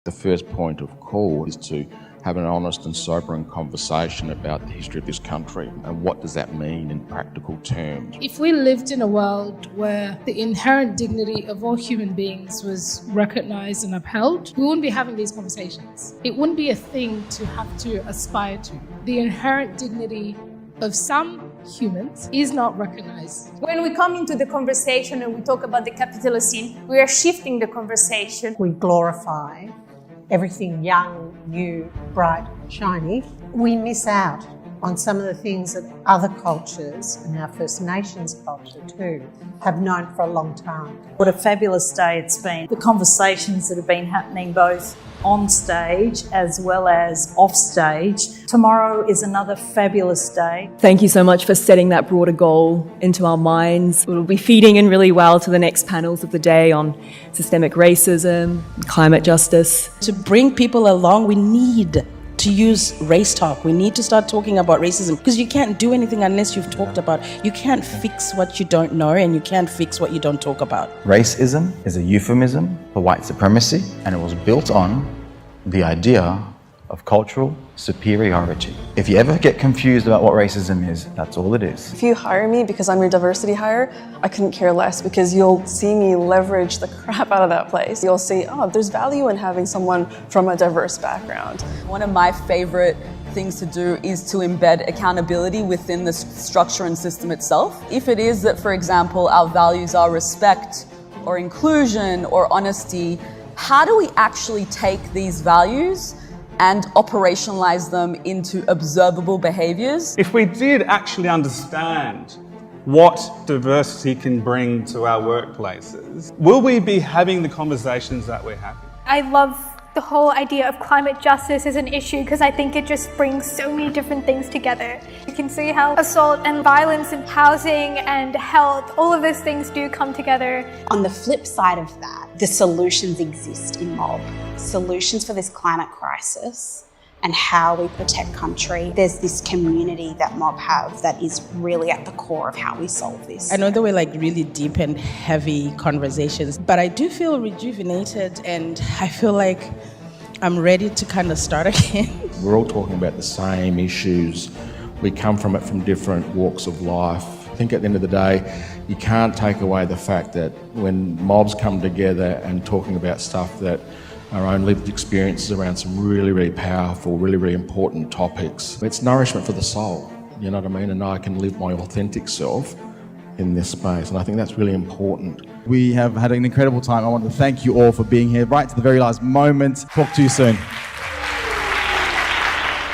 The first point of call is to have an honest and sobering conversation about the history of this country and what does that mean in practical terms. If we lived in a world where the inherent dignity of all human beings was recognised and upheld, we wouldn't be having these conversations. It wouldn't be a thing to have to aspire to. The inherent dignity of some humans is not recognised. When we come into the conversation and we talk about the Capitalocene, we are shifting the conversation. We glorify everything young, new, bright, shiny. We miss out on some of the things that other cultures, and our First Nations culture too, have known for a long time. What a fabulous day it's been. The conversations that have been happening both on stage as well as off stage. Tomorrow is another fabulous day. Thank you so much for setting that broader goal into our minds. We'll be feeding in really well to the next panels of the day on systemic racism, climate justice. To bring people along, we need to use race talk. We need to start talking about racism because you can't do anything unless you've talked about it. You can't fix what you don't know and you can't fix what you don't talk about. Racism is a euphemism for white supremacy, and it was built on the idea of cultural superiority. If you ever get confused about what racism is, that's all it is. If you hire me because I'm your diversity hire, I couldn't care less because you'll see me leverage the crap out of that place. You'll see, oh, there's value in having someone from a diverse background. One of my favorite things to do is to embed accountability within the structure and system itself. If it is that, for example, our values are respect or inclusion or honesty, how do we actually take these values and operationalize them into observable behaviours? If we did actually understand what diversity can bring to our workplaces, will we be having the conversations that we're having? I love the whole idea of climate justice as an issue because I think it just brings so many different things together. You can see how assault and violence and housing and health, all of those things do come together. On the flip side of that, the solutions exist in Mob. Solutions for this climate crisis and how we protect country. There's this community that Mob have that is really at the core of how we solve this. I know there were like really deep and heavy conversations, but I do feel rejuvenated and I feel like I'm ready to kind of start again. We're all talking about the same issues. We come from it from different walks of life. I think at the end of the day, you can't take away the fact that when mobs come together and talking about stuff that our own lived experiences around some really, really powerful, really, really important topics. It's nourishment for the soul, you know what I mean? And I can live my authentic self in this space, and I think that's really important. We have had an incredible time. I want to thank you all for being here right to the very last moment. Talk to you soon.